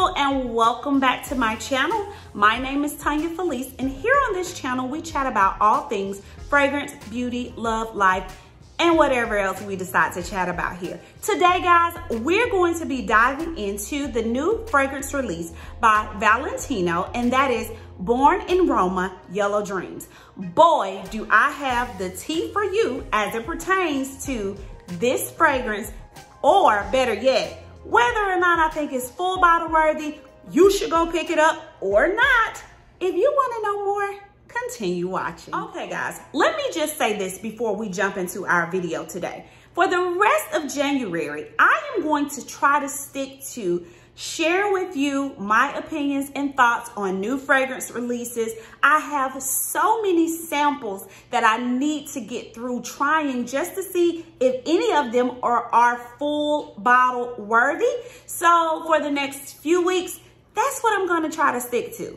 beautiful, and welcome back to my channel. My name is Tonya Felice, and here on this channel we chat about all things fragrance, beauty, love, life, and whatever else we decide to chat about here. Today, guys, we're going to be diving into the new fragrance release by Valentino, and that is Born in Roma Yellow Dreams. Boy, do I have the tea for you as it pertains to this fragrance, or better yet, whether or not I think it's full bottle worthy. You should go pick it up or not. If you want to know more, continue watching. Okay, guys, let me just say this before we jump into our video today. For the rest of January, I am going to try to stick to share with you my opinions and thoughts on new fragrance releases. I have so many samples that I need to get through trying just to see if any of them are full bottle worthy. So for the next few weeks, that's what I'm going to try to stick to.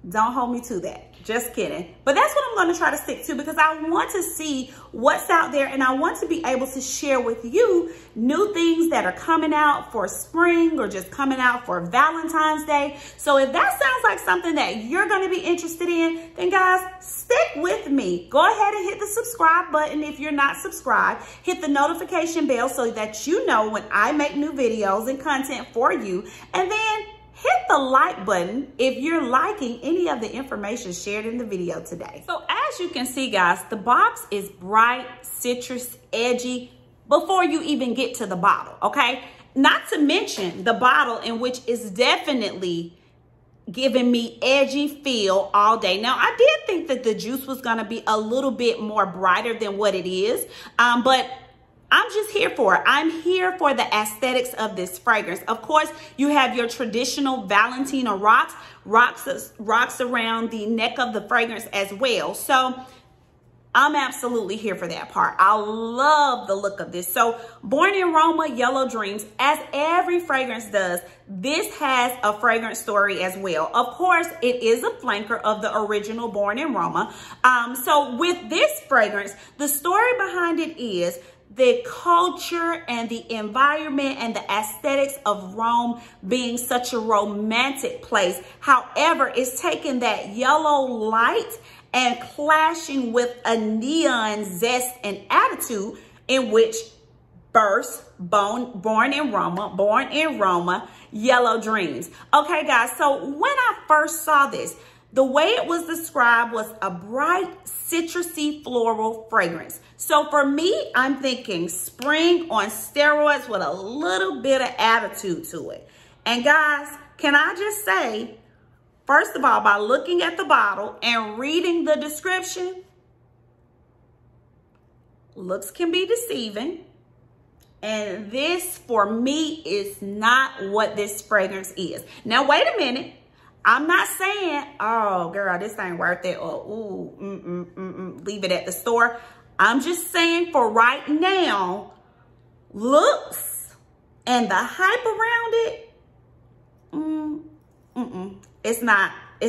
Don't hold me to that. Just kidding. But that's what I'm going to try to stick to, because I want to see what's out there, and I want to be able to share with you new things that are coming out for spring or just coming out for Valentine's Day. So if that sounds like something that you're going to be interested in, then guys, stick with me. Go ahead and hit the subscribe button. If you're not subscribed, hit the notification bell so that you know when I make new videos and content for you. And then hit the like button if you're liking any of the information shared in the video today. So as you can see, guys, the box is bright, citrus, edgy before you even get to the bottle, okay? Not to mention the bottle, in which is definitely giving me edgy feel all day. Now, I did think that the juice was gonna be a little bit more brighter than what it is, but I'm just here for it. I'm here for the aesthetics of this fragrance. Of course, you have your traditional Valentina rocks around the neck of the fragrance as well. So I'm absolutely here for that part. I love the look of this. So Born in Roma Yellow Dreams, as every fragrance does, this has a fragrance story as well. Of course, it is a flanker of the original Born in Roma. So with this fragrance, the story behind it is the culture and the environment and the aesthetics of Rome being such a romantic place. However, it's taking that yellow light and clashing with a neon zest and attitude, in which bursts Born in Roma Yellow Dreams. Okay, guys, so when I first saw this, the way it was described was a bright, citrusy, floral fragrance. So for me, I'm thinking spring on steroids with a little bit of attitude to it. And guys, can I just say, first of all, by looking at the bottle and reading the description, looks can be deceiving. And this, for me, is not what this fragrance is. Now, wait a minute. I'm not saying, oh, girl, this ain't worth it, or, ooh, leave it at the store. I'm just saying, for right now, looks and the hype around it, it's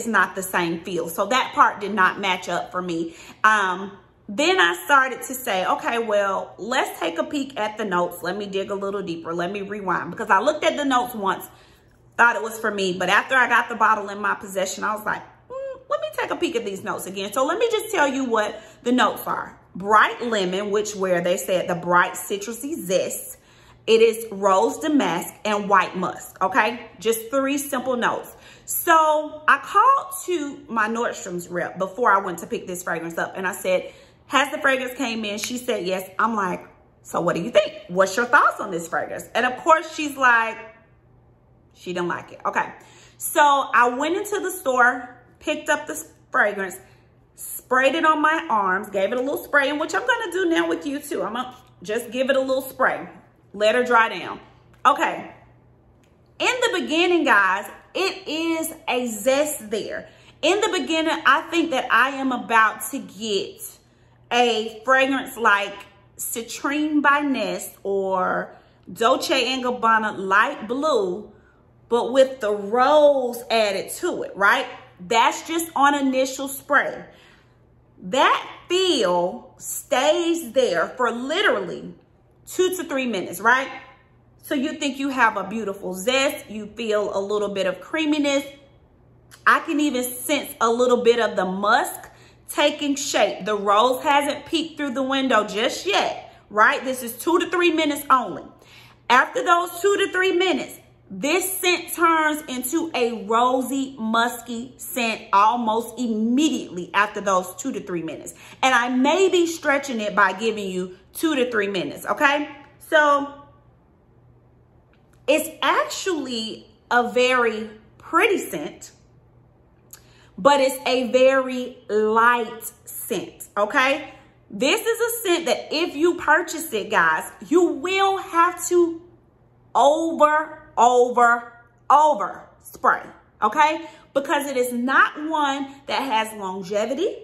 not the same feel. So that part did not match up for me. Then I started to say, okay, well, let's take a peek at the notes. Let me dig a little deeper. Let me rewind, because I looked at the notes once, thought it was for me, but after I got the bottle in my possession, I was like, let me take a peek at these notes again. So let me just tell you what the notes are. Bright lemon, where they said the bright citrusy zest. It is rose damask and white musk, okay? Just 3 simple notes. So I called to my Nordstrom's rep before I went to pick this fragrance up, and I said, has the fragrance came in? She said yes. I'm like, so what do you think? What's your thoughts on this fragrance? And of course, she's like, she didn't like it. Okay. So I went into the store, picked up the fragrance, sprayed it on my arms, gave it a little spray, which I'm going to do now with you too. I'm going to just give it a little spray. Let her dry down. Okay. In the beginning, guys, it is a zest there. In the beginning, I think that I am about to get a fragrance like Citrine by Nest or Dolce & Gabbana Light Blue, but with the rose added to it, right? That's just on initial spray. That feel stays there for literally 2 to 3 minutes, right? So you think you have a beautiful zest. You feel a little bit of creaminess. I can even sense a little bit of the musk taking shape. The rose hasn't peeked through the window just yet, right? This is 2 to 3 minutes only. After those 2 to 3 minutes, this scent turns into a rosy, musky scent almost immediately after those 2 to 3 minutes. And I may be stretching it by giving you 2 to 3 minutes, okay? So it's actually a very pretty scent, but it's a very light scent, okay? This is a scent that if you purchase it, guys, you will have to over spray, okay? Because it is not one that has longevity.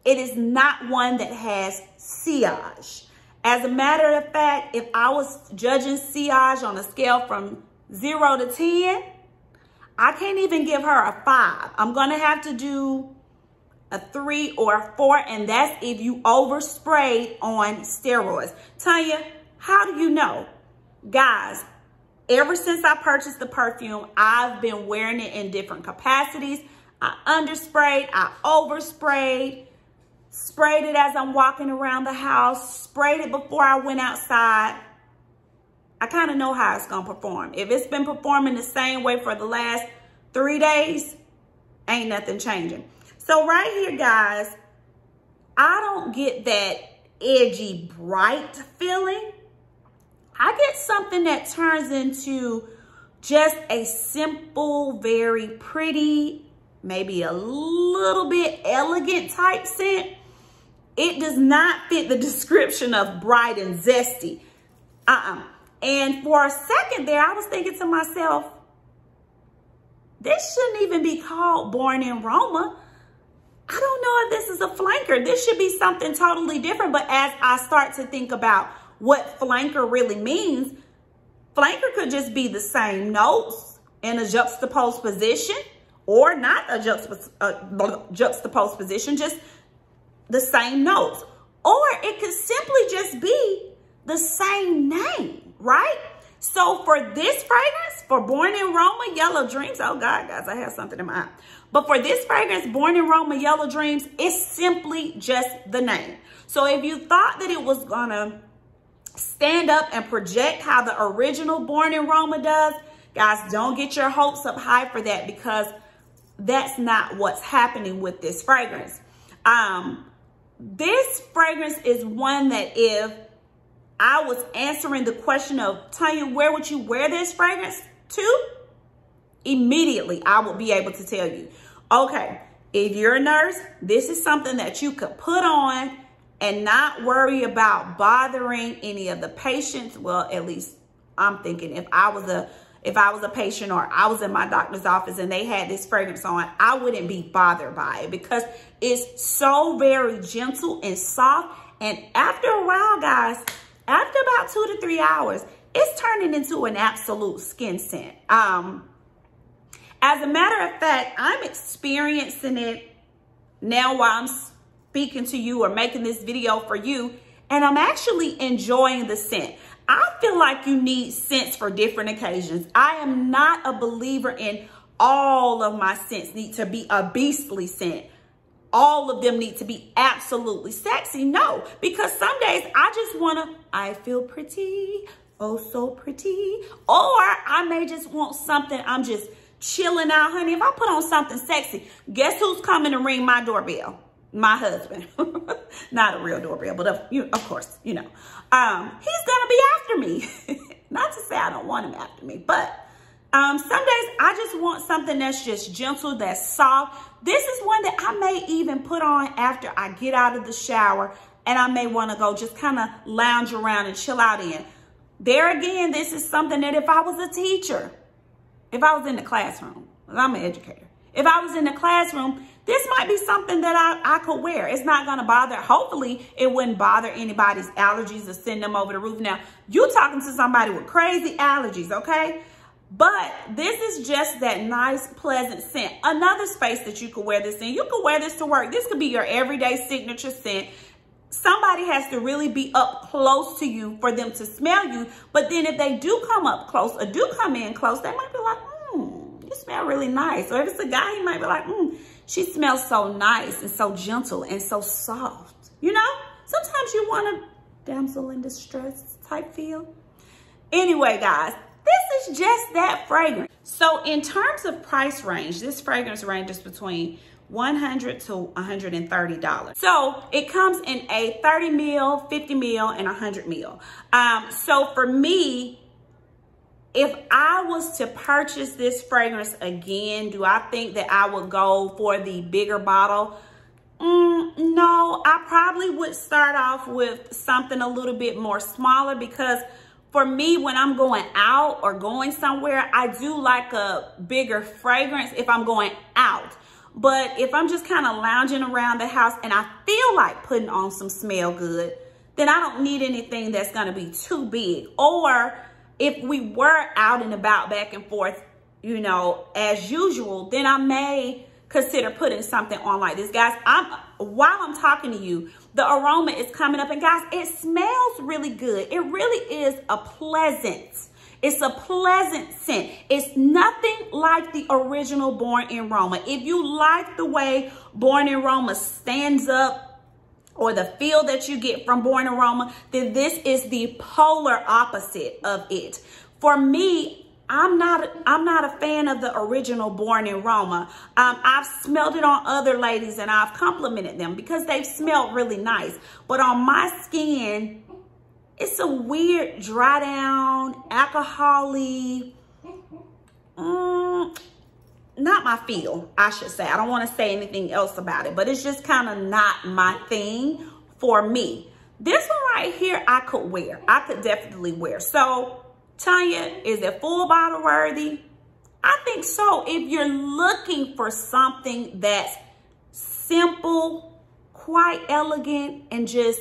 It is not one that has sillage. As a matter of fact, if I was judging sillage on a scale from 0 to 10, I can't even give her a 5. I'm gonna have to do a 3 or a 4, and that's if you oversprayed on steroids. Tonya, how do you know? Guys, ever since I purchased the perfume, I've been wearing it in different capacities. I undersprayed, I oversprayed, sprayed it as I'm walking around the house, sprayed it before I went outside. I kind of know how it's going to perform. If it's been performing the same way for the last 3 days, ain't nothing changing. So right here, guys, I don't get that edgy, bright feeling. I get something that turns into just a simple, very pretty, maybe a little bit elegant type scent. It does not fit the description of bright and zesty. And for a second there, I was thinking to myself, this shouldn't even be called Born in Roma. I don't know if this is a flanker. This should be something totally different. But as I start to think about what flanker really means, flanker could just be the same notes in a juxtaposed position, or not a juxtaposed position, just the same notes. Or it could simply just be the same name, right? So for this fragrance, for Born in Roma Yellow Dreams, oh God, guys, I have something in my eye. But for this fragrance, Born in Roma Yellow Dreams, it's simply just the name. So if you thought that it was gonna stand up and project how the original Born in Roma does, guys, don't get your hopes up high for that, because that's not what's happening with this fragrance. This fragrance is one that if I was answering the question of, Tonya, where would you wear this fragrance to? Immediately, I would be able to tell you, okay, if you're a nurse, this is something that you could put on and not worry about bothering any of the patients. Well, at least I'm thinking if I was a patient or I was in my doctor's office and they had this fragrance on, I wouldn't be bothered by it because it's so very gentle and soft. And after a while, guys, after about 2 to 3 hours, it's turning into an absolute skin scent. As a matter of fact, I'm experiencing it now while I'm speaking to you or making this video for you, and I'm actually enjoying the scent. I feel like you need scents for different occasions. I am not a believer in all of my scents need to be a beastly scent. All of them need to be absolutely sexy. No, because some days I feel pretty, oh so pretty. Or I may just want something, I'm just chilling out, honey. If I put on something sexy, guess who's coming to ring my doorbell? My husband. Not a real doorbell, but of course, you know. He's gonna be after me. Not to say I don't want him after me, but some days I just want something that's just gentle, that's soft. This is one that I may even put on after I get out of the shower, and I may want to go just kind of lounge around and chill out in. There again, this is something that if I was a teacher, if I was in the classroom, I'm an educator. If I was in the classroom, this might be something that I could wear. It's not going to bother. Hopefully, it wouldn't bother anybody's allergies or send them over the roof. Now, you're talking to somebody with crazy allergies, okay? But this is just that nice, pleasant scent. Another space that you could wear this in. You could wear this to work. This could be your everyday signature scent. somebody has to really be up close to you for them to smell you. But then if they do come up close or do come in close, they might be like, you smell really nice. Or if it's a guy, he might be like, she smells so nice and so gentle and so soft. You know, sometimes you want a damsel in distress type feel. Anyway, guys, this is just that fragrance. So in terms of price range, this fragrance ranges between $100 to $130. So it comes in a 30 mil, 50 mil, and 100 mil. So for me, if I was to purchase this fragrance again, do I think that I would go for the bigger bottle? No, I probably would start off with something a little bit more smaller, because for me, when I'm going out or going somewhere, I do like a bigger fragrance if I'm going out. But if I'm just kind of lounging around the house and I feel like putting on some smell good, then I don't need anything that's going to be too big. Or if we were out and about back and forth, you know, as usual, then I may consider putting something on like this. Guys, while I'm talking to you, the aroma is coming up, and guys, it smells really good. It really is it's a pleasant scent. It's nothing like the original Born in Roma. If you like the way Born in Roma stands up, or the feel that you get from Born in Roma, then this is the polar opposite of it. For me, I'm not a fan of the original Born in Roma. I've smelled it on other ladies and I've complimented them because they've smelled really nice. But on my skin, it's a weird dry down, alcohol-y, not my feel, I should say. I don't want to say anything else about it, but it's just kind of not my thing for me. This one right here, I could wear. I could definitely wear. So, Tonya, is it full bottle worthy? I think so. If you're looking for something that's simple, quite elegant, and just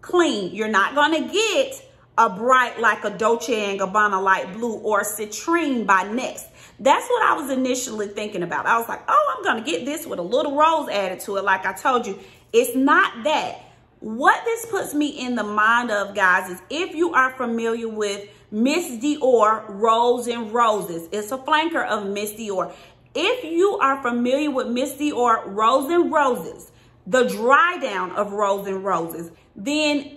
clean, you're not going to get a bright like a Dolce & Gabbana light blue or citrine by Next. That's what I was initially thinking about. I was like, oh, I'm going to get this with a little rose added to it. Like I told you, it's not that. What this puts me in the mind of, guys, is if you are familiar with Miss Dior Rose and Roses, it's a flanker of Miss Dior. If you are familiar with Miss Dior Rose and Roses, the dry down of Rose and Roses, then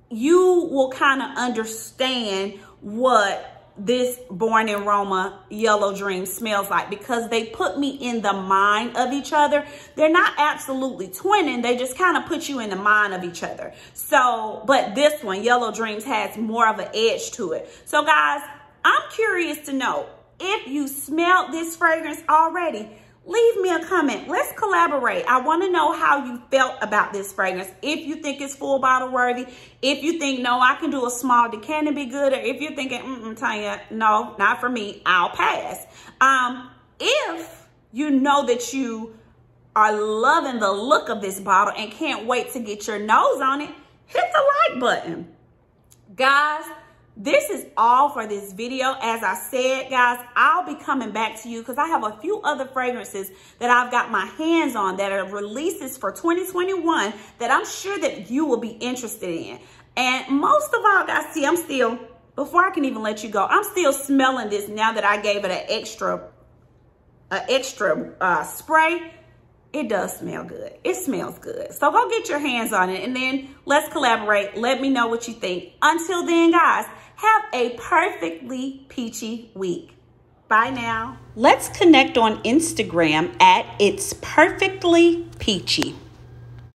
you will kind of understand what this Born in Roma Yellow Dream smells like, because they put me in the mind of each other. They're not absolutely twinning. They just kind of put you in the mind of each other. So, but this one, Yellow Dreams, has more of an edge to it. So guys, I'm curious to know if you smelled this fragrance already. Leave me a comment. Let's collaborate. I want to know how you felt about this fragrance. If you think it's full bottle worthy, if you think, no, I can do a small decanter be good, or if you're thinking, Tonya, no, not for me, I'll pass. If you know that you are loving the look of this bottle and can't wait to get your nose on it, hit the like button. Guys, this is all for this video. As I said, guys, I'll be coming back to you because I have a few other fragrances that I've got my hands on that are releases for 2021 that I'm sure that you will be interested in. And most of all, guys, see, I'm still, before I can even let you go, I'm still smelling this now that I gave it an extra spray. It does smell good. It smells good. So go get your hands on it and then let's collaborate. Let me know what you think. Until then, guys, have a perfectly peachy week. Bye now. Let's connect on Instagram at It's Perfectly Peachy.